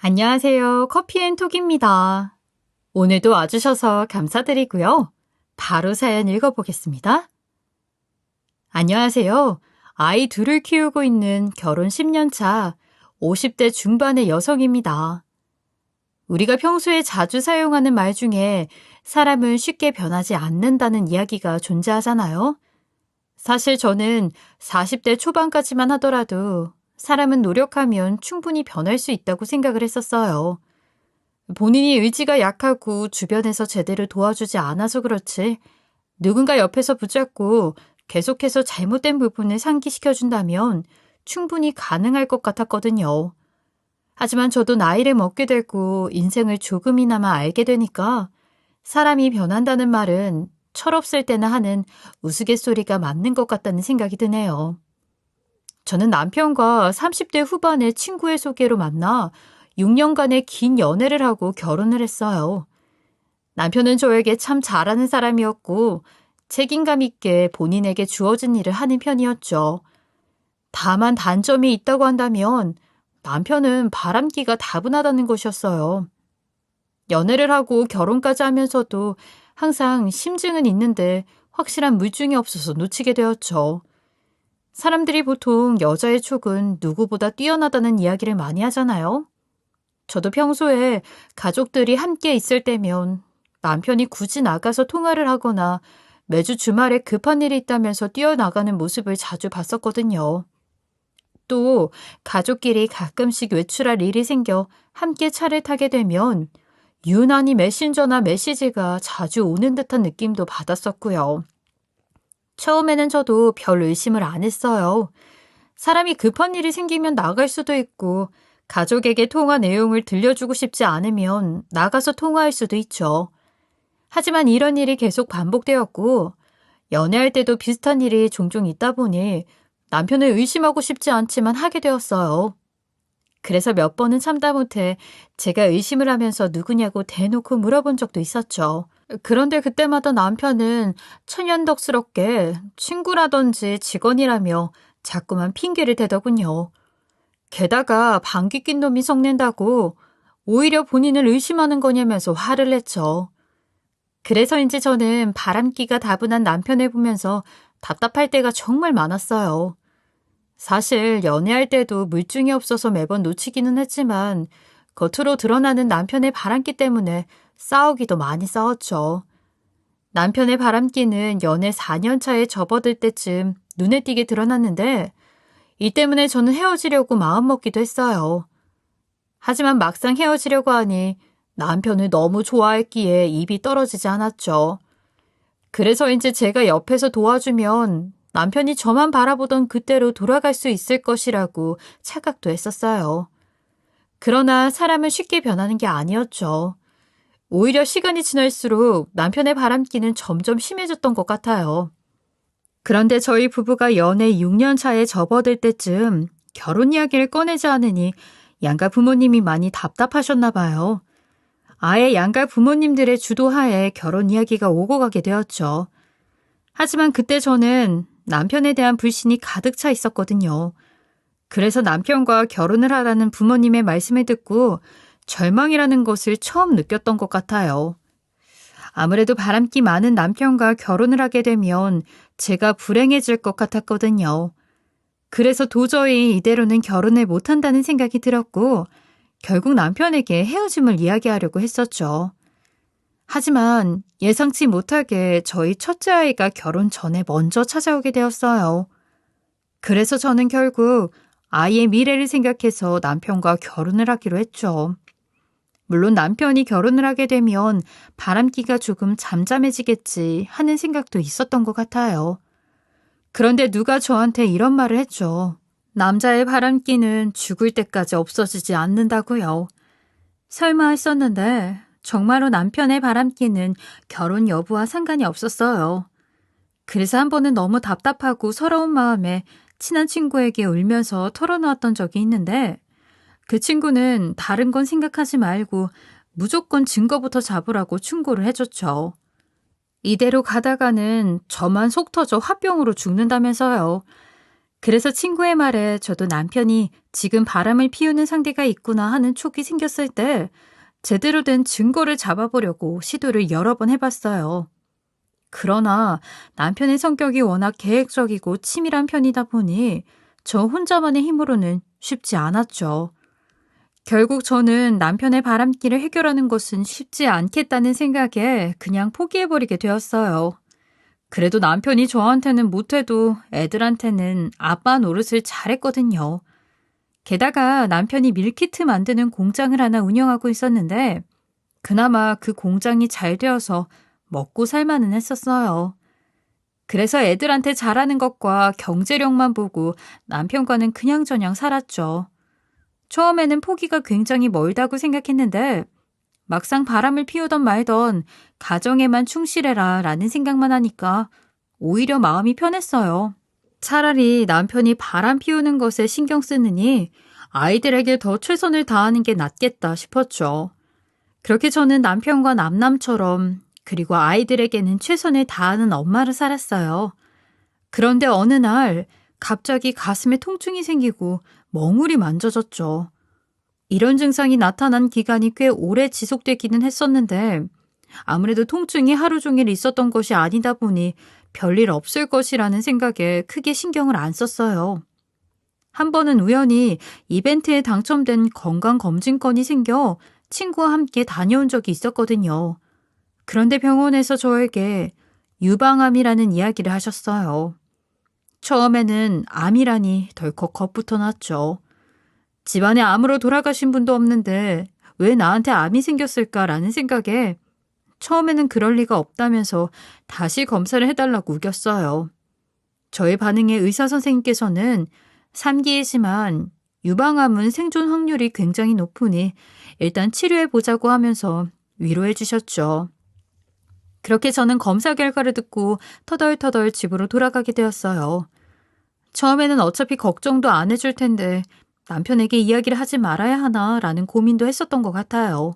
안녕하세요. 커피앤톡입니다. 오늘도 와주셔서 감사드리고요. 바로 사연 읽어보겠습니다. 안녕하세요. 아이 둘을 키우고 있는 결혼 10년 차 50대 중반의 여성입니다. 우리가 평소에 자주 사용하는 말 중에 사람은 쉽게 변하지 않는다는 이야기가 존재하잖아요. 사실 저는 40대 초반까지만 하더라도 사람은 노력하면 충분히 변할 수 있다고 생각을 했었어요. 본인이 의지가 약하고 주변에서 제대로 도와주지 않아서 그렇지 누군가 옆에서 붙잡고 계속해서 잘못된 부분을 상기시켜준다면 충분히 가능할 것 같았거든요. 하지만 저도 나이를 먹게 되고 인생을 조금이나마 알게 되니까 사람이 변한다는 말은 철없을 때나 하는 우스갯소리가 맞는 것 같다는 생각이 드네요. 저는 남편과 30대 후반의 친구의 소개로 만나 6년간의 긴 연애를 하고 결혼을 했어요. 남편은 저에게 참 잘하는 사람이었고 책임감 있게 본인에게 주어진 일을 하는 편이었죠. 다만 단점이 있다고 한다면 남편은 바람기가 다분하다는 것이었어요. 연애를 하고 결혼까지 하면서도 항상 심증은 있는데 확실한 물증이 없어서 놓치게 되었죠. 사람들이 보통 여자의 촉은 누구보다 뛰어나다는 이야기를 많이 하잖아요. 저도 평소에 가족들이 함께 있을 때면 남편이 굳이 나가서 통화를 하거나 매주 주말에 급한 일이 있다면서 뛰어나가는 모습을 자주 봤었거든요. 또 가족끼리 가끔씩 외출할 일이 생겨 함께 차를 타게 되면 유난히 메신저나 메시지가 자주 오는 듯한 느낌도 받았었고요. 처음에는 저도 별 의심을 안 했어요. 사람이 급한 일이 생기면 나갈 수도 있고 가족에게 통화 내용을 들려주고 싶지 않으면 나가서 통화할 수도 있죠. 하지만 이런 일이 계속 반복되었고 연애할 때도 비슷한 일이 종종 있다 보니 남편을 의심하고 싶지 않지만 하게 되었어요. 그래서 몇 번은 참다 못해 제가 의심을 하면서 누구냐고 대놓고 물어본 적도 있었죠. 그런데 그때마다 남편은 천연덕스럽게 친구라든지 직원이라며 자꾸만 핑계를 대더군요. 게다가 방귀 낀 놈이 성낸다고 오히려 본인을 의심하는 거냐면서 화를 냈죠. 그래서인지 저는 바람기가 다분한 남편을 보면서 답답할 때가 정말 많았어요. 사실 연애할 때도 물증이 없어서 매번 놓치기는 했지만 겉으로 드러나는 남편의 바람기 때문에 싸우기도 많이 싸웠죠. 남편의 바람기는 연애 4년 차에 접어들 때쯤 눈에 띄게 드러났는데 이 때문에 저는 헤어지려고 마음먹기도 했어요. 하지만 막상 헤어지려고 하니 남편을 너무 좋아했기에 입이 떨어지지 않았죠. 그래서인지 제가 옆에서 도와주면 남편이 저만 바라보던 그때로 돌아갈 수 있을 것이라고 착각도 했었어요. 그러나 사람은 쉽게 변하는 게 아니었죠. 오히려 시간이 지날수록 남편의 바람기는 점점 심해졌던 것 같아요. 그런데 저희 부부가 연애 6년 차에 접어들 때쯤 결혼 이야기를 꺼내지 않으니 양가 부모님이 많이 답답하셨나 봐요. 아예 양가 부모님들의 주도하에 결혼 이야기가 오고 가게 되었죠. 하지만 그때 저는 남편에 대한 불신이 가득 차 있었거든요. 그래서 남편과 결혼을 하라는 부모님의 말씀을 듣고 절망이라는 것을 처음 느꼈던 것 같아요. 아무래도 바람기 많은 남편과 결혼을 하게 되면 제가 불행해질 것 같았거든요. 그래서 도저히 이대로는 결혼을 못한다는 생각이 들었고 결국 남편에게 헤어짐을 이야기하려고 했었죠. 하지만 예상치 못하게 저희 첫째 아이가 결혼 전에 먼저 찾아오게 되었어요. 그래서 저는 결국 아이의 미래를 생각해서 남편과 결혼을 하기로 했죠. 물론 남편이 결혼을 하게 되면 바람기가 조금 잠잠해지겠지 하는 생각도 있었던 것 같아요. 그런데 누가 저한테 이런 말을 했죠. 남자의 바람기는 죽을 때까지 없어지지 않는다고요. 설마 했었는데 정말로 남편의 바람기는 결혼 여부와 상관이 없었어요. 그래서 한 번은 너무 답답하고 서러운 마음에 친한 친구에게 울면서 털어놓았던 적이 있는데 그 친구는 다른 건 생각하지 말고 무조건 증거부터 잡으라고 충고를 해줬죠. 이대로 가다가는 저만 속 터져 화병으로 죽는다면서요. 그래서 친구의 말에 저도 남편이 지금 바람을 피우는 상대가 있구나 하는 촉이 생겼을 때 제대로 된 증거를 잡아보려고 시도를 여러 번 해봤어요. 그러나 남편의 성격이 워낙 계획적이고 치밀한 편이다 보니 저 혼자만의 힘으로는 쉽지 않았죠. 결국 저는 남편의 바람기를 해결하는 것은 쉽지 않겠다는 생각에 그냥 포기해버리게 되었어요. 그래도 남편이 저한테는 못해도 애들한테는 아빠 노릇을 잘했거든요. 게다가 남편이 밀키트 만드는 공장을 하나 운영하고 있었는데 그나마 그 공장이 잘 되어서 먹고 살만은 했었어요. 그래서 애들한테 잘하는 것과 경제력만 보고 남편과는 그냥저냥 살았죠. 처음에는 포기가 굉장히 멀다고 생각했는데 막상 바람을 피우던 말던 가정에만 충실해라 라는 생각만 하니까 오히려 마음이 편했어요. 차라리 남편이 바람 피우는 것에 신경 쓰느니 아이들에게 더 최선을 다하는 게 낫겠다 싶었죠. 그렇게 저는 남편과 남남처럼 그리고 아이들에게는 최선을 다하는 엄마를 살았어요. 그런데 어느 날 갑자기 가슴에 통증이 생기고 멍울이 만져졌죠. 이런 증상이 나타난 기간이 꽤 오래 지속되기는 했었는데 아무래도 통증이 하루 종일 있었던 것이 아니다 보니 별일 없을 것이라는 생각에 크게 신경을 안 썼어요. 한 번은 우연히 이벤트에 당첨된 건강검진건이 생겨 친구와 함께 다녀온 적이 있었거든요. 그런데 병원에서 저에게 유방암이라는 이야기를 하셨어요. 처음에는 암이라니 덜컥 겁부터 났죠. 집안에 암으로 돌아가신 분도 없는데 왜 나한테 암이 생겼을까라는 생각에 처음에는 그럴 리가 없다면서 다시 검사를 해달라고 우겼어요. 저의 반응에 의사 선생님께서는 3기이지만 유방암은 생존 확률이 굉장히 높으니 일단 치료해보자고 하면서 위로해 주셨죠. 그렇게 저는 검사 결과를 듣고 터덜터덜 집으로 돌아가게 되었어요. 처음에는 어차피 걱정도 안 해줄 텐데 남편에게 이야기를 하지 말아야 하나라는 고민도 했었던 것 같아요.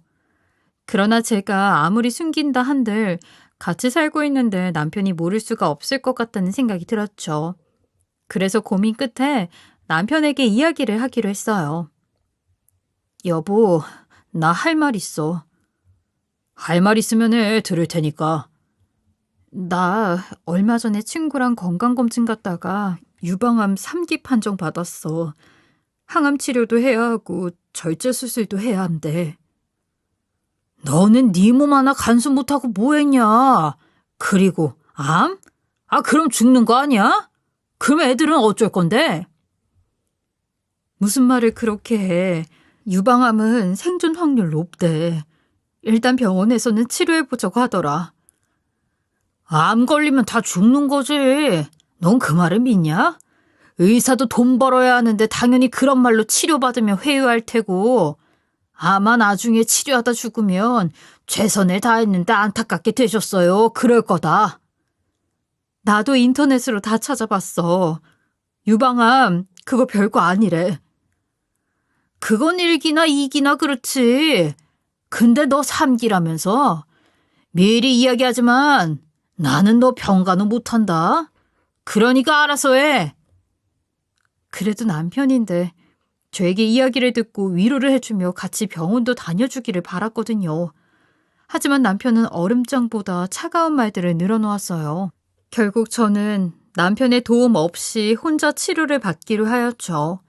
그러나 제가 아무리 숨긴다 한들 같이 살고 있는데 남편이 모를 수가 없을 것 같다는 생각이 들었죠. 그래서 고민 끝에 남편에게 이야기를 하기로 했어요. 여보, 나 할 말 있어. 할 말 있으면 들을 테니까. 나 얼마 전에 친구랑 건강검진 갔다가 유방암 3기 판정 받았어. 항암 치료도 해야 하고 절제 수술도 해야 한대. 너는 네 몸 하나 간수 못하고 뭐 했냐? 그리고 암? 그럼 죽는 거 아니야? 그럼 애들은 어쩔 건데? 무슨 말을 그렇게 해. 유방암은 생존 확률 높대. 일단 병원에서는 치료해보자고 하더라. 암 걸리면 다 죽는 거지. 넌 그 말을 믿냐? 의사도 돈 벌어야 하는데 당연히 그런 말로 치료받으면 회유할 테고 아마 나중에 치료하다 죽으면 최선을 다했는데 안타깝게 되셨어요. 그럴 거다. 나도 인터넷으로 다 찾아봤어. 유방암 그거 별거 아니래. 그건 1기나 2기나 그렇지. 근데 너 3기라면서? 미리 이야기하지만 나는 너 평가는 못한다. 그러니까 알아서 해. 그래도 남편인데 저에게 이야기를 듣고 위로를 해주며 같이 병원도 다녀주기를 바랐거든요. 하지만 남편은 얼음장보다 차가운 말들을 늘어놓았어요. 결국 저는 남편의 도움 없이 혼자 치료를 받기로 하였죠.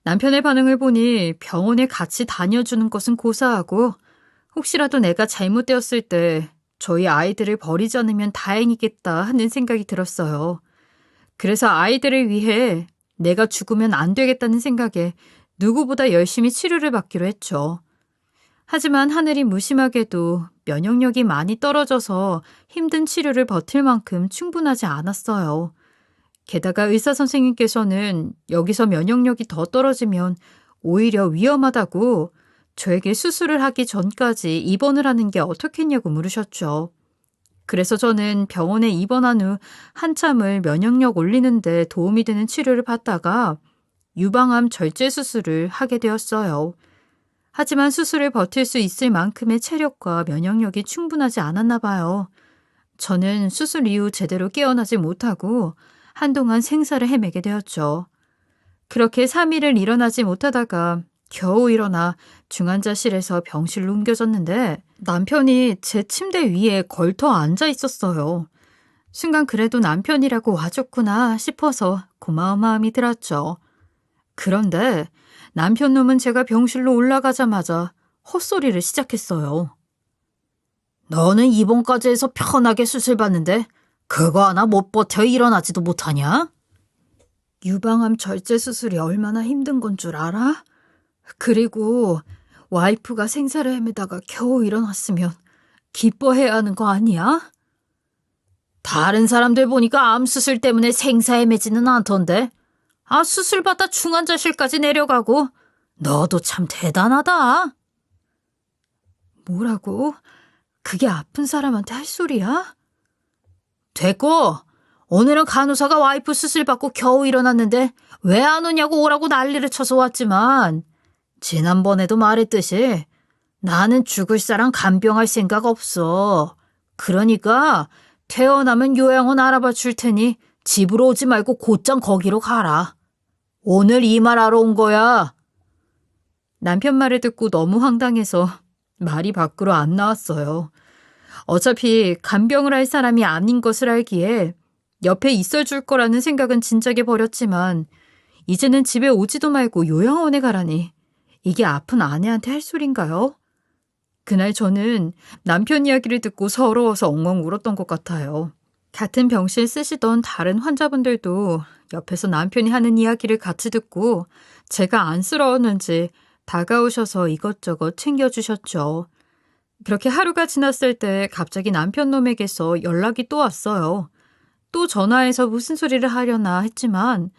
남편의 반응을 보니 병원에 같이 다녀주는 것은 고사하고 혹시라도 내가 잘못되었을 때 저희 아이들을 버리지 않으면 다행이겠다 하는 생각이 들었어요. 그래서 아이들을 위해 내가 죽으면 안 되겠다는 생각에 누구보다 열심히 치료를 받기로 했죠. 하지만 하늘이 무심하게도 면역력이 많이 떨어져서 힘든 치료를 버틸 만큼 충분하지 않았어요. 게다가 의사 선생님께서는 여기서 면역력이 더 떨어지면 오히려 위험하다고 저에게 수술을 하기 전까지 입원을 하는 게 어떻겠냐고 물으셨죠. 그래서 저는 병원에 입원한 후 한참을 면역력 올리는 데 도움이 되는 치료를 받다가 유방암 절제 수술을 하게 되었어요. 하지만 수술을 버틸 수 있을 만큼의 체력과 면역력이 충분하지 않았나 봐요. 저는 수술 이후 제대로 깨어나지 못하고 한동안 생사를 헤매게 되었죠. 그렇게 3일을 일어나지 못하다가 겨우 일어나 중환자실에서 병실로 옮겨졌는데 남편이 제 침대 위에 걸터 앉아 있었어요. 순간 그래도 남편이라고 와줬구나 싶어서 고마운 마음이 들었죠. 그런데 남편 놈은 제가 병실로 올라가자마자 헛소리를 시작했어요. 너는 입원까지 해서 편하게 수술받는데 그거 하나 못 버텨 일어나지도 못하냐? 유방암 절제 수술이 얼마나 힘든 건 줄 알아? 그리고 와이프가 생사를 헤매다가 겨우 일어났으면 기뻐해야 하는 거 아니야? 다른 사람들 보니까 암 수술 때문에 생사 헤매지는 않던데. 수술받다 중환자실까지 내려가고 너도 참 대단하다. 뭐라고? 그게 아픈 사람한테 할 소리야? 됐고, 오늘은 간호사가 와이프 수술 받고 겨우 일어났는데 왜 안 오냐고 오라고 난리를 쳐서 왔지만 지난번에도 말했듯이 나는 죽을 사람 간병할 생각 없어. 그러니까 퇴원하면 요양원 알아봐 줄 테니 집으로 오지 말고 곧장 거기로 가라. 오늘 이 말 하러 온 거야. 남편 말을 듣고 너무 황당해서 말이 밖으로 안 나왔어요. 어차피 간병을 할 사람이 아닌 것을 알기에 옆에 있어줄 거라는 생각은 진작에 버렸지만 이제는 집에 오지도 말고 요양원에 가라니 이게 아픈 아내한테 할 소린가요? 그날 저는 남편 이야기를 듣고 서러워서 엉엉 울었던 것 같아요. 같은 병실 쓰시던 다른 환자분들도 옆에서 남편이 하는 이야기를 같이 듣고 제가 안쓰러웠는지 다가오셔서 이것저것 챙겨주셨죠. 그렇게 하루가 지났을 때 갑자기 남편 놈에게서 연락이 또 왔어요. 또 전화해서 무슨 소리를 하려나 했지만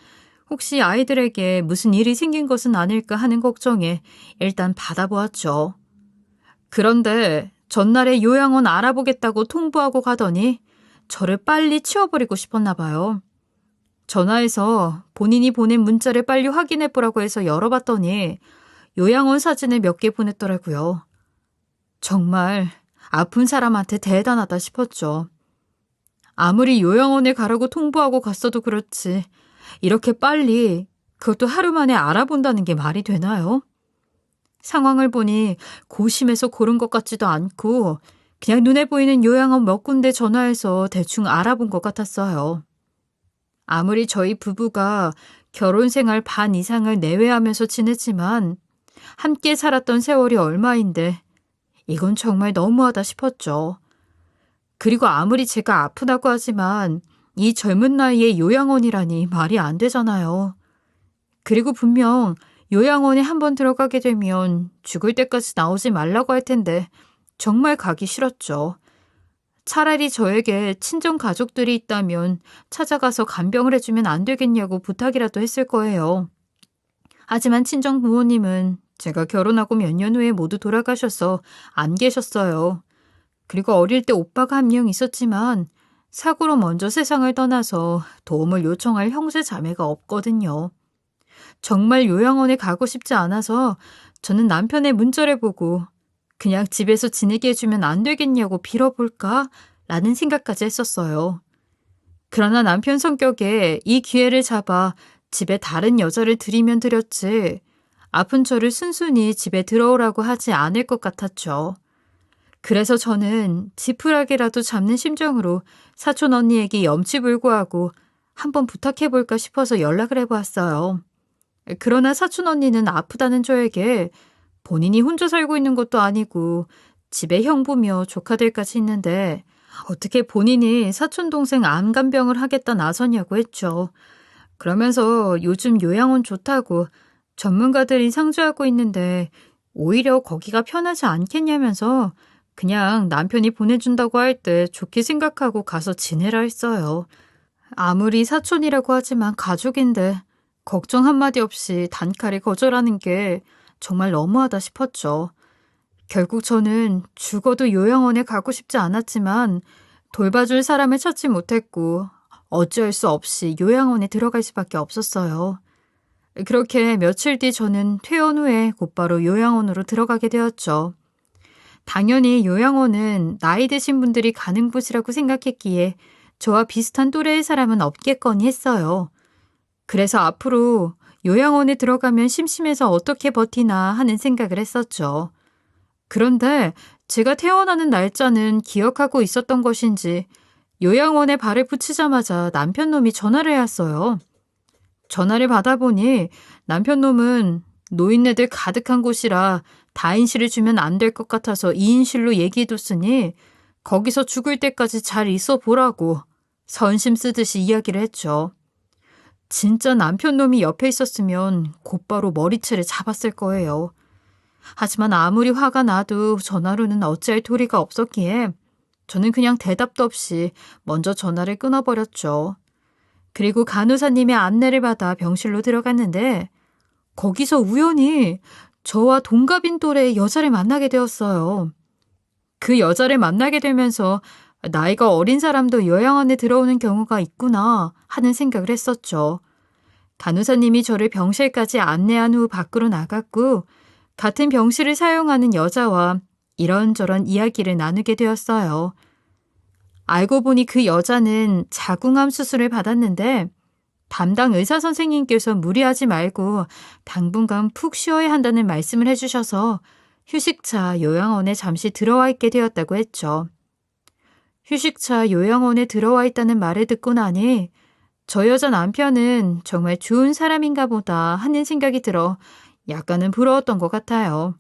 혹시 아이들에게 무슨 일이 생긴 것은 아닐까 하는 걱정에 일단 받아보았죠. 그런데 전날에 요양원 알아보겠다고 통보하고 가더니 저를 빨리 치워버리고 싶었나 봐요. 전화해서 본인이 보낸 문자를 빨리 확인해보라고 해서 열어봤더니 요양원 사진을 몇 개 보냈더라고요. 정말 아픈 사람한테 대단하다 싶었죠. 아무리 요양원에 가라고 통보하고 갔어도 그렇지 이렇게 빨리 그것도 하루 만에 알아본다는 게 말이 되나요? 상황을 보니 고심해서 고른 것 같지도 않고 그냥 눈에 보이는 요양원 몇 군데 전화해서 대충 알아본 것 같았어요. 아무리 저희 부부가 결혼 생활 반 이상을 내외하면서 지냈지만 함께 살았던 세월이 얼마인데 이건 정말 너무하다 싶었죠. 그리고 아무리 제가 아프다고 하지만 이 젊은 나이에 요양원이라니 말이 안 되잖아요. 그리고 분명 요양원에 한번 들어가게 되면 죽을 때까지 나오지 말라고 할 텐데 정말 가기 싫었죠. 차라리 저에게 친정 가족들이 있다면 찾아가서 간병을 해주면 안 되겠냐고 부탁이라도 했을 거예요. 하지만 친정 부모님은 제가 결혼하고 몇 년 후에 모두 돌아가셔서 안 계셨어요. 그리고 어릴 때 오빠가 한 명 있었지만 사고로 먼저 세상을 떠나서 도움을 요청할 형제 자매가 없거든요. 정말 요양원에 가고 싶지 않아서 저는 남편의 문자를 보고 그냥 집에서 지내게 해주면 안 되겠냐고 빌어볼까? 라는 생각까지 했었어요. 그러나 남편 성격에 이 기회를 잡아 집에 다른 여자를 들이면 들였지 아픈 저를 순순히 집에 들어오라고 하지 않을 것 같았죠. 그래서 저는 지푸라기라도 잡는 심정으로 사촌 언니에게 염치불구하고 한번 부탁해볼까 싶어서 연락을 해보았어요. 그러나 사촌 언니는 아프다는 저에게 본인이 혼자 살고 있는 것도 아니고 집에 형부며 조카들까지 있는데 어떻게 본인이 사촌 동생 암간병을 하겠다 나서냐고 했죠. 그러면서 요즘 요양원 좋다고 전문가들이 상주하고 있는데 오히려 거기가 편하지 않겠냐면서 그냥 남편이 보내준다고 할 때 좋게 생각하고 가서 지내라 했어요. 아무리 사촌이라고 하지만 가족인데 걱정 한마디 없이 단칼에 거절하는 게 정말 너무하다 싶었죠. 결국 저는 죽어도 요양원에 가고 싶지 않았지만 돌봐줄 사람을 찾지 못했고 어찌할 수 없이 요양원에 들어갈 수밖에 없었어요. 그렇게 며칠 뒤 저는 퇴원 후에 곧바로 요양원으로 들어가게 되었죠. 당연히 요양원은 나이 드신 분들이 가는 곳이라고 생각했기에 저와 비슷한 또래의 사람은 없겠거니 했어요. 그래서 앞으로 요양원에 들어가면 심심해서 어떻게 버티나 하는 생각을 했었죠. 그런데 제가 태어나는 날짜는 기억하고 있었던 것인지 요양원에 발을 붙이자마자 남편놈이 전화를 해왔어요. 전화를 받아보니 남편놈은 노인네들 가득한 곳이라 다인실을 주면 안 될 것 같아서 2인실로 얘기해뒀으니 거기서 죽을 때까지 잘 있어 보라고 선심 쓰듯이 이야기를 했죠. 진짜 남편놈이 옆에 있었으면 곧바로 머리채를 잡았을 거예요. 하지만 아무리 화가 나도 전화로는 어찌할 도리가 없었기에 저는 그냥 대답도 없이 먼저 전화를 끊어버렸죠. 그리고 간호사님의 안내를 받아 병실로 들어갔는데 거기서 우연히 저와 동갑인 또래의 여자를 만나게 되었어요. 그 여자를 만나게 되면서 나이가 어린 사람도 요양원에 들어오는 경우가 있구나 하는 생각을 했었죠. 간호사님이 저를 병실까지 안내한 후 밖으로 나갔고 같은 병실을 사용하는 여자와 이런저런 이야기를 나누게 되었어요. 알고 보니 그 여자는 자궁암 수술을 받았는데 담당 의사 선생님께서 무리하지 말고 당분간 푹 쉬어야 한다는 말씀을 해주셔서 휴식차 요양원에 잠시 들어와 있게 되었다고 했죠. 휴식차 요양원에 들어와 있다는 말을 듣고 나니 저 여자 남편은 정말 좋은 사람인가 보다 하는 생각이 들어 약간은 부러웠던 것 같아요.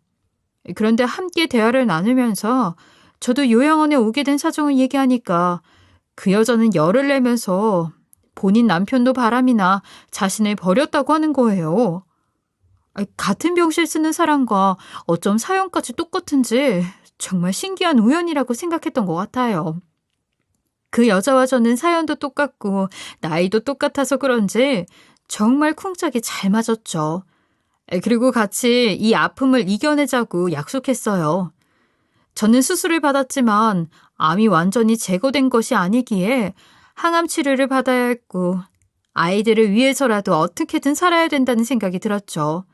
그런데 함께 대화를 나누면서 저도 요양원에 오게 된 사정을 얘기하니까 그 여자는 열을 내면서 본인 남편도 바람이나 자신을 버렸다고 하는 거예요. 같은 병실 쓰는 사람과 어쩜 사연까지 똑같은지 정말 신기한 우연이라고 생각했던 것 같아요. 그 여자와 저는 사연도 똑같고 나이도 똑같아서 그런지 정말 쿵짝이 잘 맞았죠. 그리고 같이 이 아픔을 이겨내자고 약속했어요. 저는 수술을 받았지만 암이 완전히 제거된 것이 아니기에 항암 치료를 받아야 했고 아이들을 위해서라도 어떻게든 살아야 된다는 생각이 들었죠.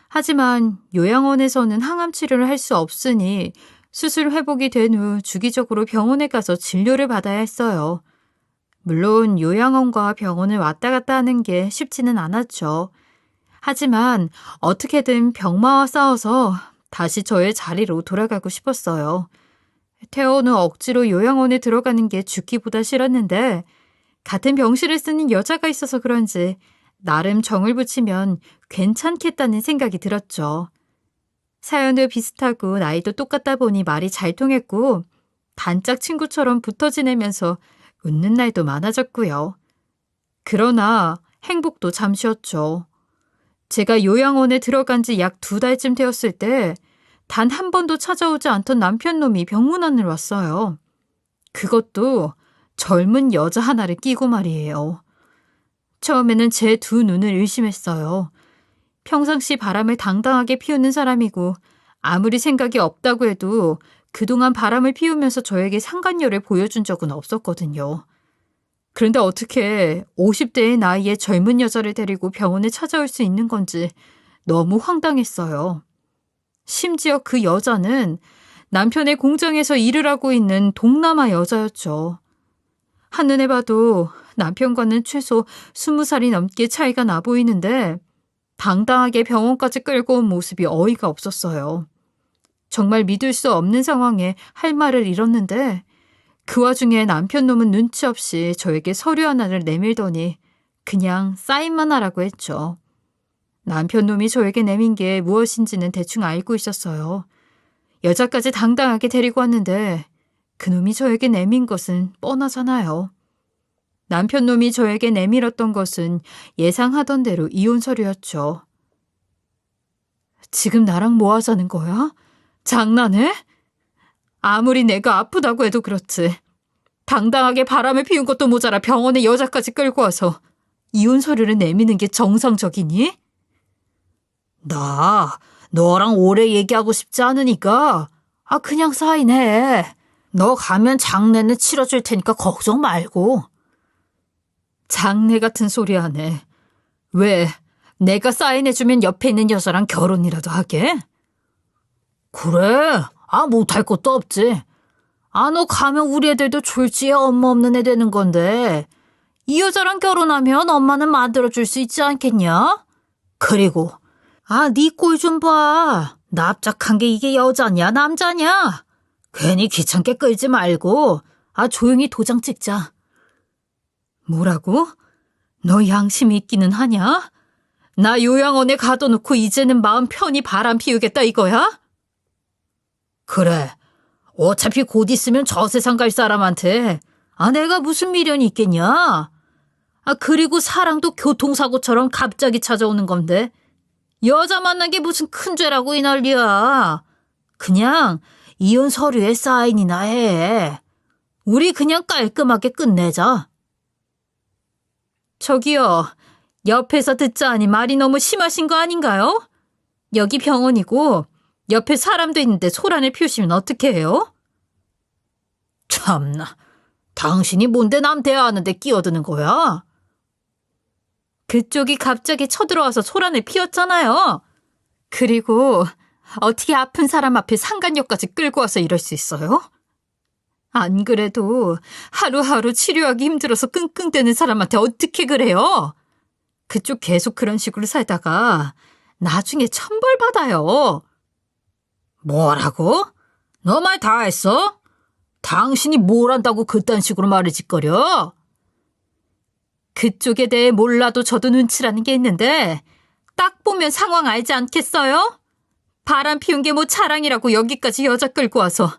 하지만 요양원에서는 항암 치료를 할 수 없으니 수술 회복이 된 후 주기적으로 병원에 가서 진료를 받아야 했어요. 물론 요양원과 병원을 왔다 갔다 하는 게 쉽지는 않았죠. 하지만 어떻게든 병마와 싸워서 다시 저의 자리로 돌아가고 싶었어요. 퇴원 후 억지로 요양원에 들어가는 게 죽기보다 싫었는데 같은 병실을 쓰는 여자가 있어서 그런지 나름 정을 붙이면 괜찮겠다는 생각이 들었죠. 사연도 비슷하고 나이도 똑같다 보니 말이 잘 통했고 단짝 친구처럼 붙어 지내면서 웃는 날도 많아졌고요. 그러나 행복도 잠시였죠. 제가 요양원에 들어간 지 약 2달쯤 되었을 때 단 한 번도 찾아오지 않던 남편놈이 병문안을 왔어요. 그것도 젊은 여자 하나를 끼고 말이에요. 처음에는 제 2눈을 의심했어요. 평상시 바람을 당당하게 피우는 사람이고 아무리 생각이 없다고 해도 그동안 바람을 피우면서 저에게 상간녀를 보여준 적은 없었거든요. 그런데 어떻게 50대의 나이에 젊은 여자를 데리고 병원에 찾아올 수 있는 건지 너무 황당했어요. 심지어 그 여자는 남편의 공장에서 일을 하고 있는 동남아 여자였죠. 한눈에 봐도 남편과는 최소 20살이 넘게 차이가 나 보이는데 당당하게 병원까지 끌고 온 모습이 어이가 없었어요. 정말 믿을 수 없는 상황에 할 말을 잃었는데 그 와중에 남편놈은 눈치 없이 저에게 서류 하나를 내밀더니 그냥 사인만 하라고 했죠. 남편놈이 저에게 내민 게 무엇인지는 대충 알고 있었어요. 여자까지 당당하게 데리고 왔는데 그놈이 저에게 내민 것은 뻔하잖아요. 남편놈이 저에게 내밀었던 것은 예상하던 대로 이혼 서류였죠. 지금 나랑 뭐 하자는 거야? 장난해? 아무리 내가 아프다고 해도 그렇지. 당당하게 바람을 피운 것도 모자라 병원에 여자까지 끌고 와서 이혼 서류를 내미는 게 정상적이니? 나 너랑 오래 얘기하고 싶지 않으니까 그냥 사인해. 너 가면 장례는 치러줄 테니까 걱정 말고. 장례 같은 소리 하네. 왜? 내가 사인해주면 옆에 있는 여자랑 결혼이라도 하게? 그래. 못할 것도 없지. 너 가면 우리 애들도 졸지에 엄마 없는 애 되는 건데 이 여자랑 결혼하면 엄마는 만들어줄 수 있지 않겠냐? 그리고 네 꼴 좀 봐. 납작한 게 이게 여자냐 남자냐? 괜히 귀찮게 끌지 말고 조용히 도장 찍자. 뭐라고? 너 양심이 있기는 하냐? 나 요양원에 가둬놓고 이제는 마음 편히 바람 피우겠다 이거야? 그래. 어차피 곧 있으면 저 세상 갈 사람한테 내가 무슨 미련이 있겠냐? 그리고 사랑도 교통사고처럼 갑자기 찾아오는 건데 여자 만난 게 무슨 큰 죄라고 이 난리야. 그냥 이혼 서류에 사인이나 해. 우리 그냥 깔끔하게 끝내자. 저기요. 옆에서 듣자니 말이 너무 심하신 거 아닌가요? 여기 병원이고 옆에 사람도 있는데 소란을 피우시면 어떻게 해요? 참나. 당신이 뭔데 남 대화하는데 끼어드는 거야? 그쪽이 갑자기 쳐들어와서 소란을 피웠잖아요. 그리고 어떻게 아픈 사람 앞에 상간녀까지 끌고 와서 이럴 수 있어요? 안 그래도 하루하루 치료하기 힘들어서 끙끙대는 사람한테 어떻게 그래요? 그쪽 계속 그런 식으로 살다가 나중에 천벌받아요. 뭐라고? 너 말 다 했어? 당신이 뭘 안다고 그딴 식으로 말을 짓거려? 그쪽에 대해 몰라도 저도 눈치라는 게 있는데 딱 보면 상황 알지 않겠어요? 바람 피운 게 뭐 자랑이라고 여기까지 여자 끌고 와서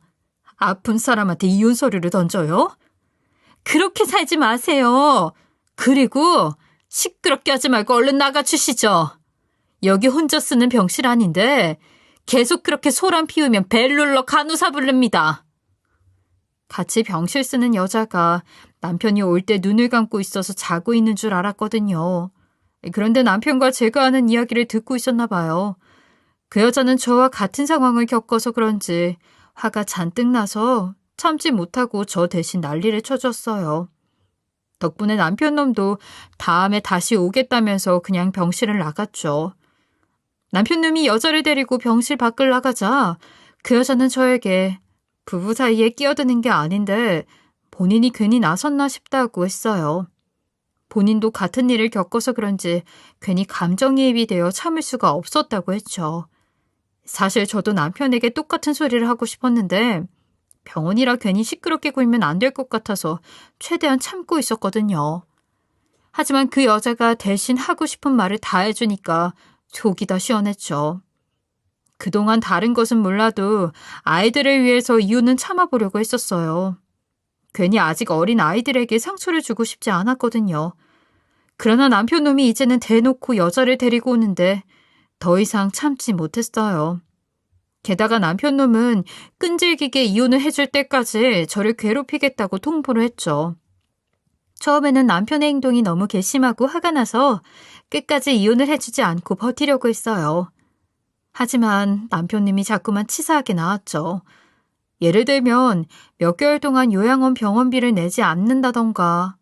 아픈 사람한테 이혼 서류를 던져요? 그렇게 살지 마세요. 그리고 시끄럽게 하지 말고 얼른 나가주시죠. 여기 혼자 쓰는 병실 아닌데 계속 그렇게 소란 피우면 벨 눌러 간호사 부릅니다. 같이 병실 쓰는 여자가 남편이 올 때 눈을 감고 있어서 자고 있는 줄 알았거든요. 그런데 남편과 제가 하는 이야기를 듣고 있었나 봐요. 그 여자는 저와 같은 상황을 겪어서 그런지 화가 잔뜩 나서 참지 못하고 저 대신 난리를 쳐줬어요. 덕분에 남편 놈도 다음에 다시 오겠다면서 그냥 병실을 나갔죠. 남편 놈이 여자를 데리고 병실 밖을 나가자 그 여자는 저에게 부부 사이에 끼어드는 게 아닌데 본인이 괜히 나섰나 싶다고 했어요. 본인도 같은 일을 겪어서 그런지 괜히 감정이입이 되어 참을 수가 없었다고 했죠. 사실 저도 남편에게 똑같은 소리를 하고 싶었는데 병원이라 괜히 시끄럽게 굴면 안 될 것 같아서 최대한 참고 있었거든요. 하지만 그 여자가 대신 하고 싶은 말을 다 해주니까 속이 다 시원했죠. 그동안 다른 것은 몰라도 아이들을 위해서 이유는 참아보려고 했었어요. 괜히 아직 어린 아이들에게 상처를 주고 싶지 않았거든요. 그러나 남편 놈이 이제는 대놓고 여자를 데리고 오는데 더 이상 참지 못했어요. 게다가 남편 놈은 끈질기게 이혼을 해줄 때까지 저를 괴롭히겠다고 통보를 했죠. 처음에는 남편의 행동이 너무 괘씸하고 화가 나서 끝까지 이혼을 해주지 않고 버티려고 했어요. 하지만 남편님이 자꾸만 치사하게 나왔죠. 예를 들면 몇 개월 동안 요양원 병원비를 내지 않는다던가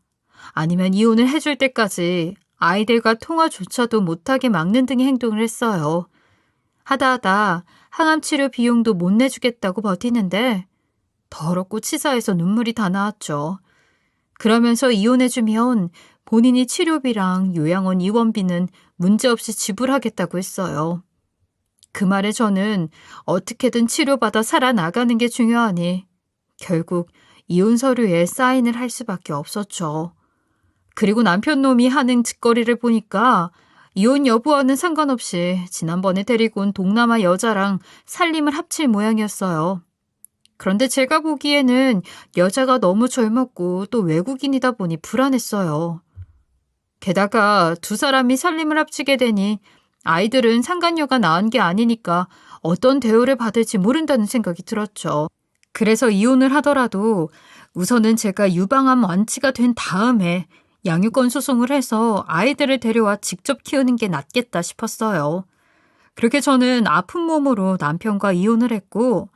아니면 이혼을 해줄 때까지 아이들과 통화조차도 못하게 막는 등의 행동을 했어요. 하다 항암치료 비용도 못 내주겠다고 버티는데 더럽고 치사해서 눈물이 다 나왔죠. 그러면서 이혼해주면 본인이 치료비랑 요양원 입원비는 문제없이 지불하겠다고 했어요. 그 말에 저는 어떻게든 치료받아 살아나가는 게 중요하니 결국 이혼 서류에 사인을 할 수밖에 없었죠. 그리고 남편 놈이 하는 짓거리를 보니까 이혼 여부와는 상관없이 지난번에 데리고 온 동남아 여자랑 살림을 합칠 모양이었어요. 그런데 제가 보기에는 여자가 너무 젊었고 또 외국인이다 보니 불안했어요. 게다가 두 사람이 살림을 합치게 되니 아이들은 상간녀가 낳은 게 아니니까 어떤 대우를 받을지 모른다는 생각이 들었죠. 그래서 이혼을 하더라도 우선은 제가 유방암 완치가 된 다음에 양육권 소송을 해서 아이들을 데려와 직접 키우는 게 낫겠다 싶었어요. 그렇게 저는 아픈 몸으로 남편과 이혼을 했고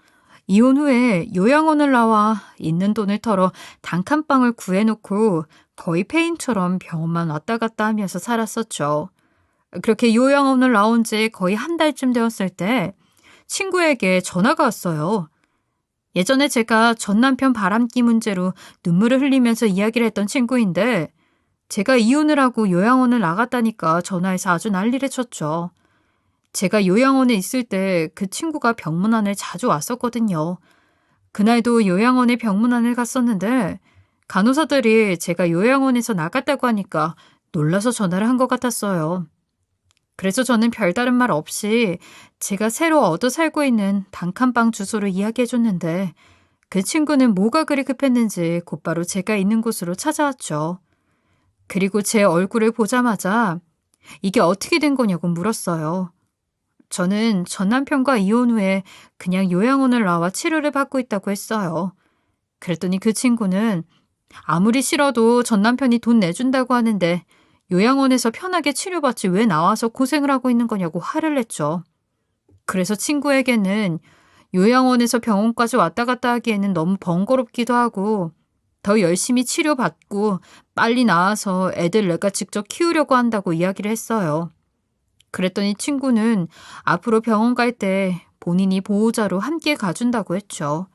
이혼 후에 요양원을 나와 있는 돈을 털어 단칸방을 구해놓고 거의 폐인처럼 병원만 왔다 갔다 하면서 살았었죠. 그렇게 요양원을 나온 지 거의 한 달쯤 되었을 때 친구에게 전화가 왔어요. 예전에 제가 전 남편 바람기 문제로 눈물을 흘리면서 이야기를 했던 친구인데 제가 이혼을 하고 요양원을 나갔다니까 전화해서 아주 난리를 쳤죠. 제가 요양원에 있을 때 그 친구가 병문안을 자주 왔었거든요. 그날도 요양원에 병문안을 갔었는데 간호사들이 제가 요양원에서 나갔다고 하니까 놀라서 전화를 한 것 같았어요. 그래서 저는 별다른 말 없이 제가 새로 얻어 살고 있는 단칸방 주소를 이야기해 줬는데 그 친구는 뭐가 그리 급했는지 곧바로 제가 있는 곳으로 찾아왔죠. 그리고 제 얼굴을 보자마자 이게 어떻게 된 거냐고 물었어요. 저는 전 남편과 이혼 후에 그냥 요양원을 나와 치료를 받고 있다고 했어요. 그랬더니 그 친구는 아무리 싫어도 전 남편이 돈 내준다고 하는데 요양원에서 편하게 치료받지 왜 나와서 고생을 하고 있는 거냐고 화를 냈죠. 그래서 친구에게는 요양원에서 병원까지 왔다 갔다 하기에는 너무 번거롭기도 하고 더 열심히 치료받고 빨리 나와서 애들 내가 직접 키우려고 한다고 이야기를 했어요. 그랬더니 친구는 앞으로 병원 갈 때 본인이 보호자로 함께 가준다고 했죠.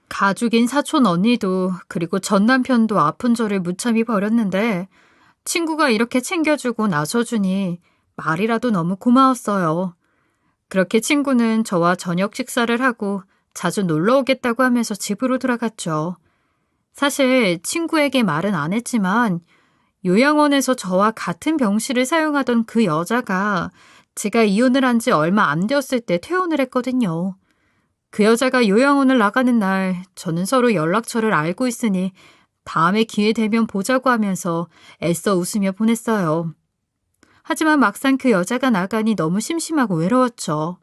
가족인 사촌 언니도 그리고 전 남편도 아픈 저를 무참히 버렸는데 친구가 이렇게 챙겨주고 나서주니 말이라도 너무 고마웠어요. 그렇게 친구는 저와 저녁 식사를 하고 자주 놀러 오겠다고 하면서 집으로 돌아갔죠. 사실 친구에게 말은 안 했지만 요양원에서 저와 같은 병실을 사용하던 그 여자가 제가 이혼을 한 지 얼마 안 되었을 때 퇴원을 했거든요. 그 여자가 요양원을 나가는 날 저는 서로 연락처를 알고 있으니 다음에 기회 되면 보자고 하면서 애써 웃으며 보냈어요. 하지만 막상 그 여자가 나가니 너무 심심하고 외로웠죠.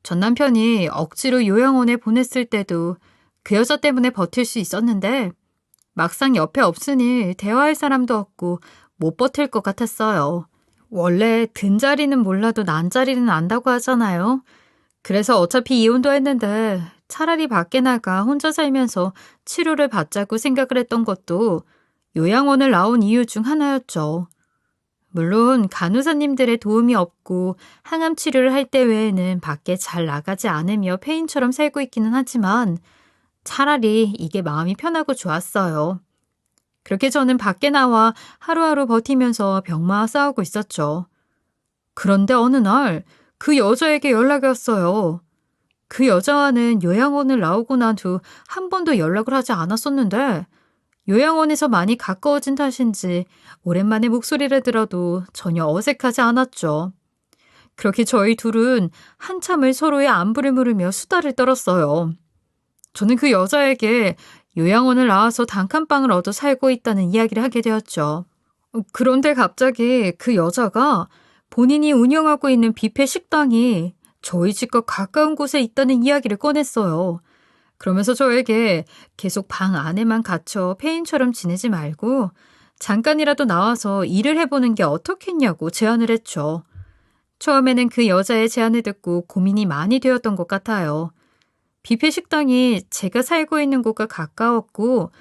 전 남편이 억지로 요양원에 보냈을 때도 그 여자 때문에 버틸 수 있었는데 막상 옆에 없으니 대화할 사람도 없고 못 버틸 것 같았어요. 원래 든 자리는 몰라도 난 자리는 안다고 하잖아요. 그래서 어차피 이혼도 했는데 차라리 밖에 나가 혼자 살면서 치료를 받자고 생각을 했던 것도 요양원을 나온 이유 중 하나였죠. 물론 간호사님들의 도움이 없고 항암 치료를 할 때 외에는 밖에 잘 나가지 않으며 폐인처럼 살고 있기는 하지만 차라리 이게 마음이 편하고 좋았어요. 그렇게 저는 밖에 나와 하루하루 버티면서 병마와 싸우고 있었죠. 그런데 어느 날 그 여자에게 연락이 왔어요. 그 여자와는 요양원을 나오고 난 후 한 번도 연락을 하지 않았었는데 요양원에서 많이 가까워진 탓인지 오랜만에 목소리를 들어도 전혀 어색하지 않았죠. 그렇게 저희 둘은 한참을 서로의 안부를 물으며 수다를 떨었어요. 저는 그 여자에게 요양원을 나와서 단칸방을 얻어 살고 있다는 이야기를 하게 되었죠. 그런데 갑자기 그 여자가 본인이 운영하고 있는 뷔페 식당이 저희 집과 가까운 곳에 있다는 이야기를 꺼냈어요. 그러면서 저에게 계속 방 안에만 갇혀 폐인처럼 지내지 말고 잠깐이라도 나와서 일을 해보는 게 어떻겠냐고 제안을 했죠. 처음에는 그 여자의 제안을 듣고 고민이 많이 되었던 것 같아요. 뷔페 식당이 제가 살고 있는 곳과 가까웠고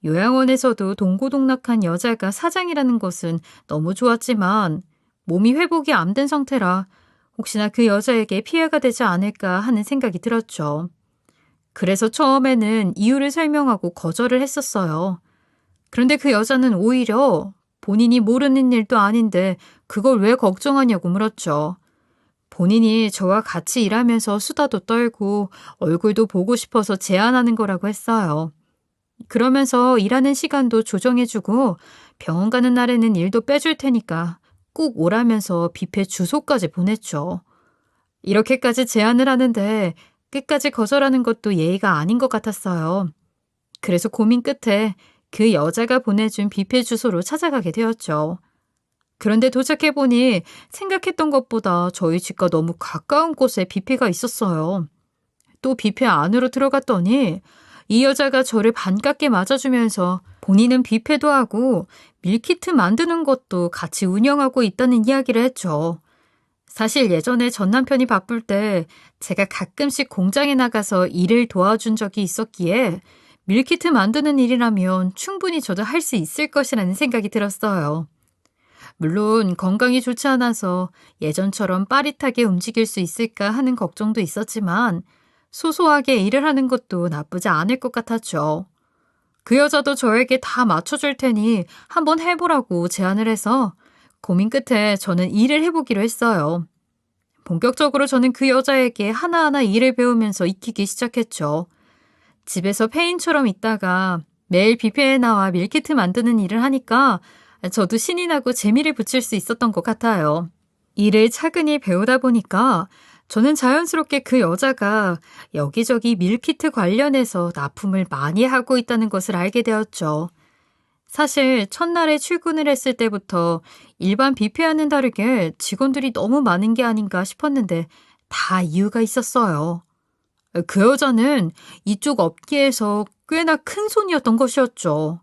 요양원에서도 동고동락한 여자가 사장이라는 것은 너무 좋았지만 몸이 회복이 안 된 상태라 혹시나 그 여자에게 피해가 되지 않을까 하는 생각이 들었죠. 그래서 처음에는 이유를 설명하고 거절을 했었어요. 그런데 그 여자는 오히려 본인이 모르는 일도 아닌데 그걸 왜 걱정하냐고 물었죠. 본인이 저와 같이 일하면서 수다도 떨고 얼굴도 보고 싶어서 제안하는 거라고 했어요. 그러면서 일하는 시간도 조정해주고 병원 가는 날에는 일도 빼줄 테니까 꼭 오라면서 뷔페 주소까지 보냈죠. 이렇게까지 제안을 하는데 끝까지 거절하는 것도 예의가 아닌 것 같았어요. 그래서 고민 끝에 그 여자가 보내준 뷔페 주소로 찾아가게 되었죠. 그런데 도착해보니 생각했던 것보다 저희 집과 너무 가까운 곳에 뷔페가 있었어요. 또 뷔페 안으로 들어갔더니 이 여자가 저를 반갑게 맞아주면서 본인은 뷔페도 하고 밀키트 만드는 것도 같이 운영하고 있다는 이야기를 했죠. 사실 예전에 전 남편이 바쁠 때 제가 가끔씩 공장에 나가서 일을 도와준 적이 있었기에 밀키트 만드는 일이라면 충분히 저도 할 수 있을 것이라는 생각이 들었어요. 물론 건강이 좋지 않아서 예전처럼 빠릿하게 움직일 수 있을까 하는 걱정도 있었지만 소소하게 일을 하는 것도 나쁘지 않을 것 같았죠. 그 여자도 저에게 다 맞춰줄 테니 한번 해보라고 제안을 해서 고민 끝에 저는 일을 해보기로 했어요. 본격적으로 저는 그 여자에게 하나하나 일을 배우면서 익히기 시작했죠. 집에서 페인처럼 있다가 매일 뷔페에 나와 밀키트 만드는 일을 하니까 저도 신이 나고 재미를 붙일 수 있었던 것 같아요. 일을 차근히 배우다 보니까 저는 자연스럽게 그 여자가 여기저기 밀키트 관련해서 납품을 많이 하고 있다는 것을 알게 되었죠. 사실 첫날에 출근을 했을 때부터 일반 뷔페와는 다르게 직원들이 너무 많은 게 아닌가 싶었는데 다 이유가 있었어요. 그 여자는 이쪽 업계에서 꽤나 큰 손이었던 것이었죠.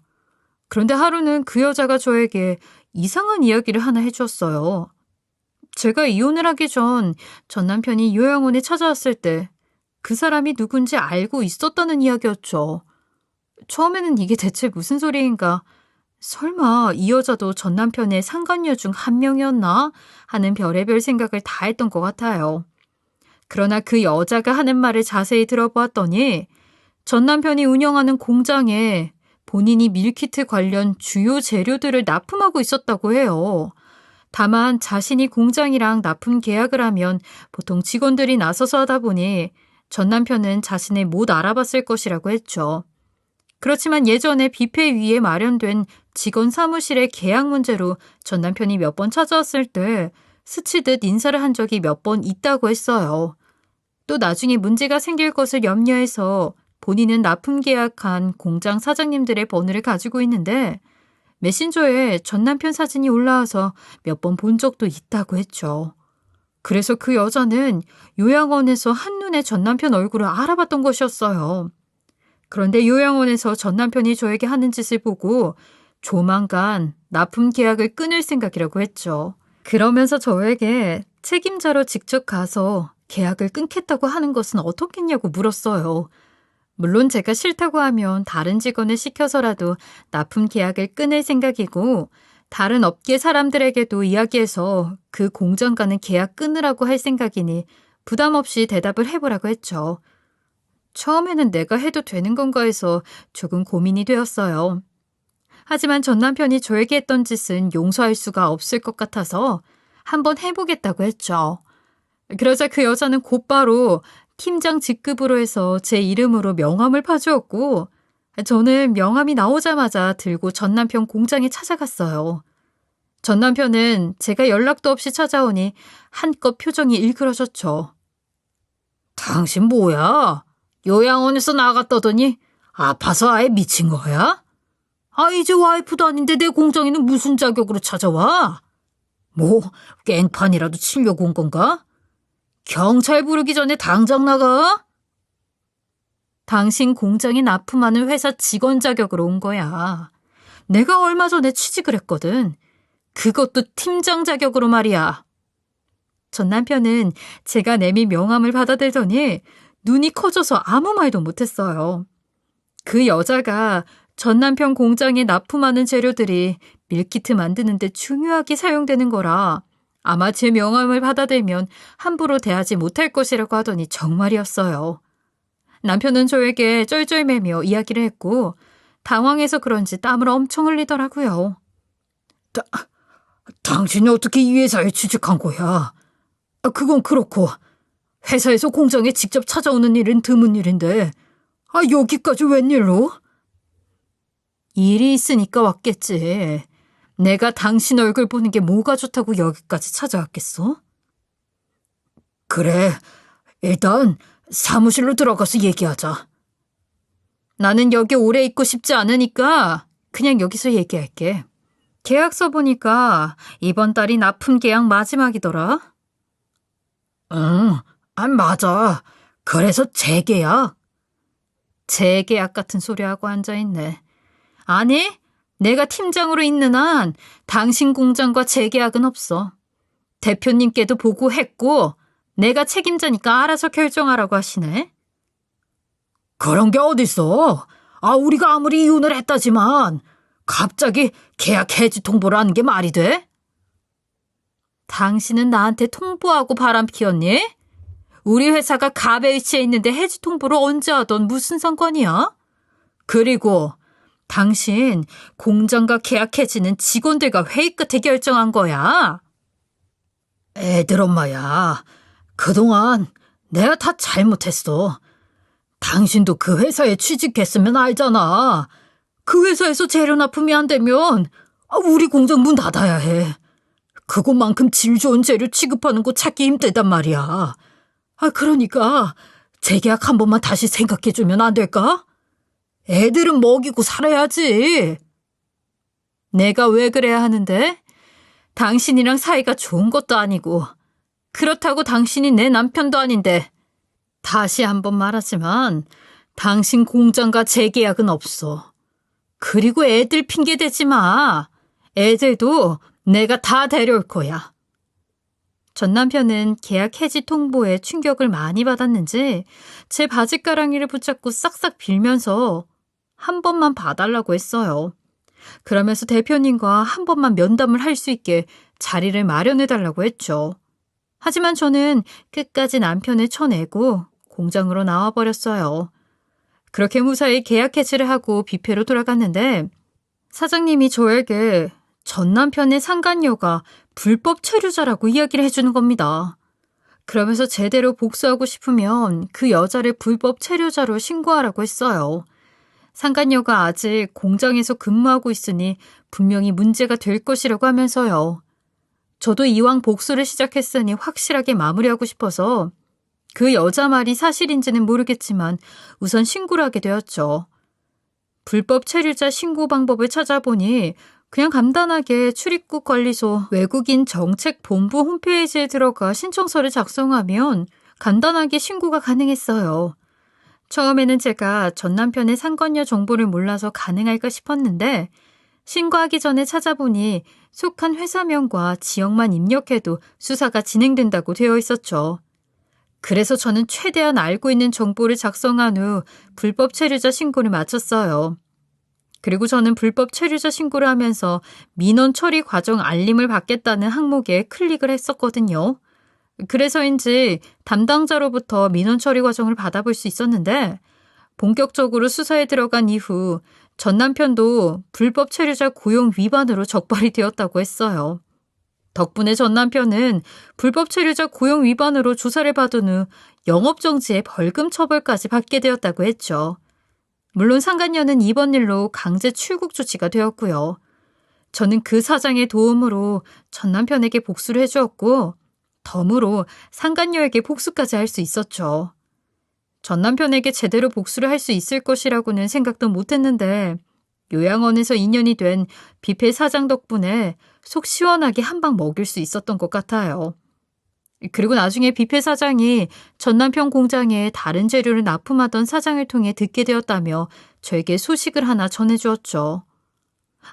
그런데 하루는 그 여자가 저에게 이상한 이야기를 하나 해주었어요. 제가 이혼을 하기 전 남편이 요양원에 찾아왔을 때 그 사람이 누군지 알고 있었다는 이야기였죠. 처음에는 이게 대체 무슨 소리인가? 설마 이 여자도 전 남편의 상간녀 중 한 명이었나? 하는 별의별 생각을 다 했던 것 같아요. 그러나 그 여자가 하는 말을 자세히 들어보았더니 전 남편이 운영하는 공장에 본인이 밀키트 관련 주요 재료들을 납품하고 있었다고 해요. 다만 자신이 공장이랑 납품 계약을 하면 보통 직원들이 나서서 하다 보니 전 남편은 자신을 못 알아봤을 것이라고 했죠. 그렇지만 예전에 뷔페 위에 마련된 직원 사무실의 계약 문제로 전 남편이 몇 번 찾아왔을 때 스치듯 인사를 한 적이 몇 번 있다고 했어요. 또 나중에 문제가 생길 것을 염려해서 본인은 납품 계약한 공장 사장님들의 번호를 가지고 있는데 메신저에 전 남편 사진이 올라와서 몇 번 본 적도 있다고 했죠. 그래서 그 여자는 요양원에서 한눈에 전 남편 얼굴을 알아봤던 것이었어요. 그런데 요양원에서 전 남편이 저에게 하는 짓을 보고 조만간 납품 계약을 끊을 생각이라고 했죠. 그러면서 저에게 책임자로 직접 가서 계약을 끊겠다고 하는 것은 어떻겠냐고 물었어요. 물론 제가 싫다고 하면 다른 직원을 시켜서라도 납품 계약을 끊을 생각이고 다른 업계 사람들에게도 이야기해서 그 공장과는 계약 끊으라고 할 생각이니 부담 없이 대답을 해보라고 했죠. 처음에는 내가 해도 되는 건가 해서 조금 고민이 되었어요. 하지만 전 남편이 저에게 했던 짓은 용서할 수가 없을 것 같아서 한번 해보겠다고 했죠. 그러자 그 여자는 곧바로 팀장 직급으로 해서 제 이름으로 명함을 파주었고 저는 명함이 나오자마자 들고 전 남편 공장에 찾아갔어요. 전 남편은 제가 연락도 없이 찾아오니 한껏 표정이 일그러졌죠. 당신 뭐야? 요양원에서 나갔다더니 아파서 아예 미친 거야? 이제 와이프도 아닌데 내 공장에는 무슨 자격으로 찾아와? 뭐 깽판이라도 치려고 온 건가? 경찰 부르기 전에 당장 나가? 당신 공장에 납품하는 회사 직원 자격으로 온 거야. 내가 얼마 전에 취직을 했거든. 그것도 팀장 자격으로 말이야. 전 남편은 제가 내민 명함을 받아들더니 눈이 커져서 아무 말도 못했어요. 그 여자가 전 남편 공장에 납품하는 재료들이 밀키트 만드는데 중요하게 사용되는 거라 아마 제 명함을 받아들면 함부로 대하지 못할 것이라고 하더니 정말이었어요. 남편은 저에게 쩔쩔매며 이야기를 했고 당황해서 그런지 땀을 엄청 흘리더라고요. 당신이 어떻게 이 회사에 취직한 거야? 그건 그렇고 회사에서 공장에 직접 찾아오는 일은 드문 일인데 여기까지 웬일로? 일이 있으니까 왔겠지. 내가 당신 얼굴 보는 게 뭐가 좋다고 여기까지 찾아왔겠어? 그래, 일단 사무실로 들어가서 얘기하자. 나는 여기 오래 있고 싶지 않으니까 그냥 여기서 얘기할게. 계약서 보니까 이번 달이 납품 계약 마지막이더라. 응, 맞아. 그래서 재계약. 재계약 같은 소리하고 앉아있네. 아니, 내가 팀장으로 있는 한 당신 공장과 재계약은 없어. 대표님께도 보고했고 내가 책임자니까 알아서 결정하라고 하시네. 그런 게 어딨어. 우리가 아무리 이혼을 했다지만 갑자기 계약 해지 통보를 하는 게 말이 돼? 당신은 나한테 통보하고 바람 피웠니? 우리 회사가 갑에 위치해 있는데 해지 통보를 언제 하던 무슨 상관이야? 그리고 당신 공장과 계약 해지는 직원들과 회의 끝에 결정한 거야. 애들 엄마야. 그동안 내가 다 잘못했어. 당신도 그 회사에 취직했으면 알잖아. 그 회사에서 재료 납품이 안 되면 우리 공장 문 닫아야 해. 그것만큼 질 좋은 재료 취급하는 곳 찾기 힘들단 말이야. 그러니까 재계약 한 번만 다시 생각해주면 안 될까? 애들은 먹이고 살아야지. 내가 왜 그래야 하는데? 당신이랑 사이가 좋은 것도 아니고 그렇다고 당신이 내 남편도 아닌데 다시 한번 말하지만 당신 공장과 재계약은 없어. 그리고 애들 핑계 대지 마. 애들도 내가 다 데려올 거야. 전 남편은 계약 해지 통보에 충격을 많이 받았는지 제 바지가랑이를 붙잡고 싹싹 빌면서 한 번만 봐달라고 했어요. 그러면서 대표님과 한 번만 면담을 할 수 있게 자리를 마련해달라고 했죠. 하지만 저는 끝까지 남편을 쳐내고 공장으로 나와버렸어요. 그렇게 무사히 계약 해지를 하고 뷔페로 돌아갔는데 사장님이 저에게 전 남편의 상간녀가 불법 체류자라고 이야기를 해주는 겁니다. 그러면서 제대로 복수하고 싶으면 그 여자를 불법 체류자로 신고하라고 했어요. 상간녀가 아직 공장에서 근무하고 있으니 분명히 문제가 될 것이라고 하면서요. 저도 이왕 복수를 시작했으니 확실하게 마무리하고 싶어서 그 여자 말이 사실인지는 모르겠지만 우선 신고를 하게 되었죠. 불법 체류자 신고 방법을 찾아보니 그냥 간단하게 출입국 관리소 외국인 정책본부 홈페이지에 들어가 신청서를 작성하면 간단하게 신고가 가능했어요. 처음에는 제가 전 남편의 상간녀 정보를 몰라서 가능할까 싶었는데 신고하기 전에 찾아보니 속한 회사명과 지역만 입력해도 수사가 진행된다고 되어 있었죠. 그래서 저는 최대한 알고 있는 정보를 작성한 후 불법 체류자 신고를 마쳤어요. 그리고 저는 불법 체류자 신고를 하면서 민원 처리 과정 알림을 받겠다는 항목에 클릭을 했었거든요. 그래서인지 담당자로부터 민원 처리 과정을 받아볼 수 있었는데 본격적으로 수사에 들어간 이후 전 남편도 불법 체류자 고용 위반으로 적발이 되었다고 했어요. 덕분에 전 남편은 불법 체류자 고용 위반으로 조사를 받은 후 영업정지에 벌금 처벌까지 받게 되었다고 했죠. 물론 상간녀는 이번 일로 강제 출국 조치가 되었고요. 저는 그 사장의 도움으로 전 남편에게 복수를 해주었고 덤으로 상간녀에게 복수까지 할 수 있었죠. 전 남편에게 제대로 복수를 할 수 있을 것이라고는 생각도 못했는데 요양원에서 인연이 된 뷔페 사장 덕분에 속 시원하게 한 방 먹일 수 있었던 것 같아요. 그리고 나중에 뷔페 사장이 전 남편 공장에 다른 재료를 납품하던 사장을 통해 듣게 되었다며 저에게 소식을 하나 전해주었죠.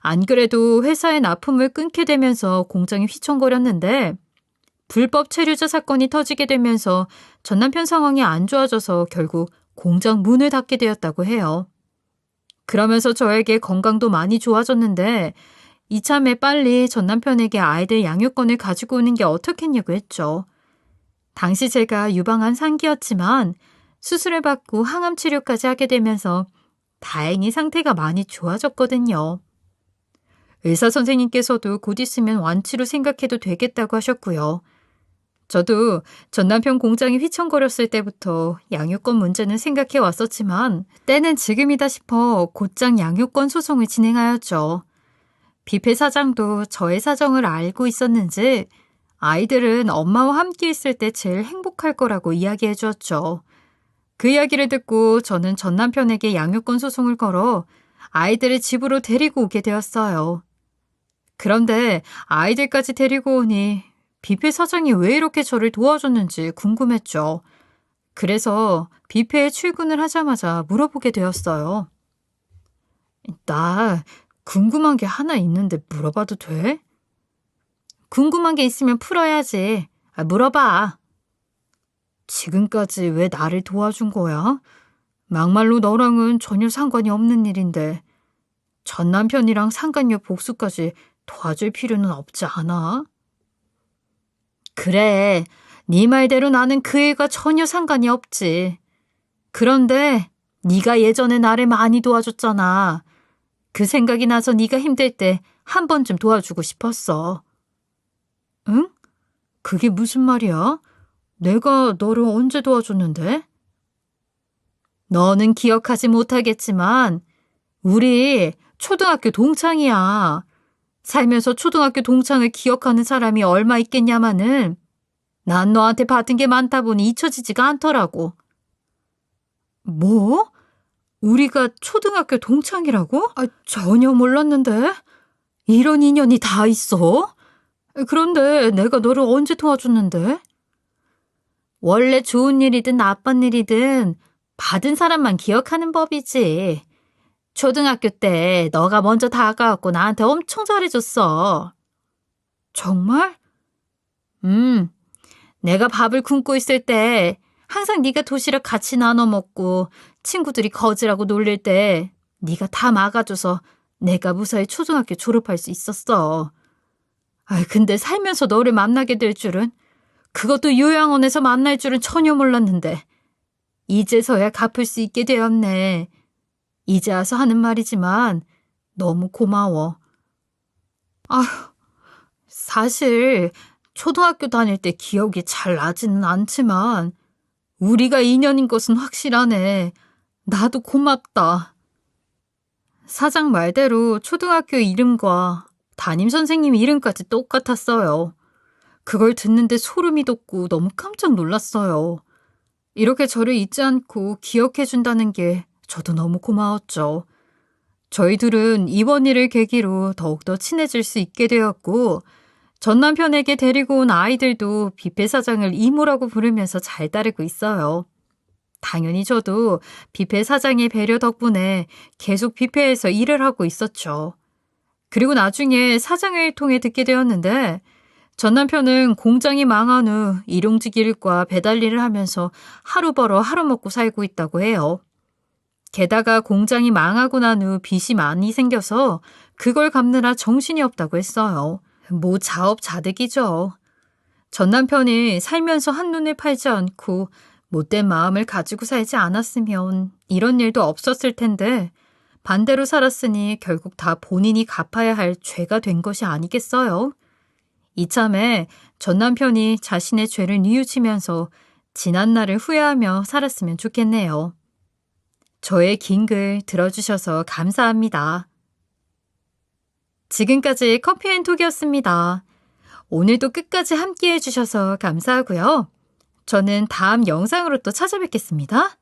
안 그래도 회사의 납품을 끊게 되면서 공장이 휘청거렸는데 불법 체류자 사건이 터지게 되면서 전 남편 상황이 안 좋아져서 결국 공장 문을 닫게 되었다고 해요. 그러면서 저에게 건강도 많이 좋아졌는데 이참에 빨리 전 남편에게 아이들 양육권을 가지고 오는 게 어떻겠냐고 했죠. 당시 제가 유방암 상기였지만 수술을 받고 항암 치료까지 하게 되면서 다행히 상태가 많이 좋아졌거든요. 의사 선생님께서도 곧 있으면 완치로 생각해도 되겠다고 하셨고요. 저도 전 남편 공장이 휘청거렸을 때부터 양육권 문제는 생각해 왔었지만 때는 지금이다 싶어 곧장 양육권 소송을 진행하였죠. 뷔페 사장도 저의 사정을 알고 있었는지 아이들은 엄마와 함께 있을 때 제일 행복할 거라고 이야기해 주었죠. 그 이야기를 듣고 저는 전 남편에게 양육권 소송을 걸어 아이들을 집으로 데리고 오게 되었어요. 그런데 아이들까지 데리고 오니 뷔페 사장이 왜 이렇게 저를 도와줬는지 궁금했죠. 그래서 뷔페에 출근을 하자마자 물어보게 되었어요. 나 궁금한 게 하나 있는데 물어봐도 돼? 궁금한 게 있으면 풀어야지. 물어봐. 지금까지 왜 나를 도와준 거야? 막말로 너랑은 전혀 상관이 없는 일인데 전 남편이랑 상간녀 복수까지 도와줄 필요는 없지 않아? 그래, 네 말대로 나는 그 일과 전혀 상관이 없지. 그런데 네가 예전에 나를 많이 도와줬잖아. 그 생각이 나서 네가 힘들 때 한 번쯤 도와주고 싶었어. 응? 그게 무슨 말이야? 내가 너를 언제 도와줬는데? 너는 기억하지 못하겠지만 우리 초등학교 동창이야. 살면서 초등학교 동창을 기억하는 사람이 얼마 있겠냐마는 난 너한테 받은 게 많다 보니 잊혀지지가 않더라고. 뭐? 우리가 초등학교 동창이라고? 전혀 몰랐는데. 이런 인연이 다 있어? 그런데 내가 너를 언제 도와줬는데? 원래 좋은 일이든 나쁜 일이든 받은 사람만 기억하는 법이지. 초등학교 때 너가 먼저 다가왔고 나한테 엄청 잘해줬어. 정말? 내가 밥을 굶고 있을 때 항상 네가 도시락 같이 나눠 먹고 친구들이 거지라고 놀릴 때 네가 다 막아줘서 내가 무사히 초등학교 졸업할 수 있었어. 근데 살면서 너를 만나게 될 줄은, 그것도 요양원에서 만날 줄은 전혀 몰랐는데 이제서야 갚을 수 있게 되었네. 이제 와서 하는 말이지만 너무 고마워. 사실 초등학교 다닐 때 기억이 잘 나지는 않지만 우리가 인연인 것은 확실하네. 나도 고맙다. 사장 말대로 초등학교 이름과 담임선생님 이름까지 똑같았어요. 그걸 듣는데 소름이 돋고 너무 깜짝 놀랐어요. 이렇게 저를 잊지 않고 기억해준다는 게 저도 너무 고마웠죠. 저희 둘은 이번 일을 계기로 더욱더 친해질 수 있게 되었고, 전 남편에게 데리고 온 아이들도 뷔페 사장을 이모라고 부르면서 잘 따르고 있어요. 당연히 저도 뷔페 사장의 배려 덕분에 계속 뷔페에서 일을 하고 있었죠. 그리고 나중에 사장을 통해 듣게 되었는데, 전 남편은 공장이 망한 후 일용직 일과 배달 일을 하면서 하루 벌어 하루 먹고 살고 있다고 해요. 게다가 공장이 망하고 난 후 빚이 많이 생겨서 그걸 갚느라 정신이 없다고 했어요. 뭐 자업자득이죠. 전 남편이 살면서 한눈을 팔지 않고 못된 마음을 가지고 살지 않았으면 이런 일도 없었을 텐데, 반대로 살았으니 결국 다 본인이 갚아야 할 죄가 된 것이 아니겠어요? 이참에 전 남편이 자신의 죄를 뉘우치면서 지난 날을 후회하며 살았으면 좋겠네요. 저의 긴 글 들어주셔서 감사합니다. 지금까지 커피앤톡이었습니다. 오늘도 끝까지 함께 해주셔서 감사하고요. 저는 다음 영상으로 또 찾아뵙겠습니다.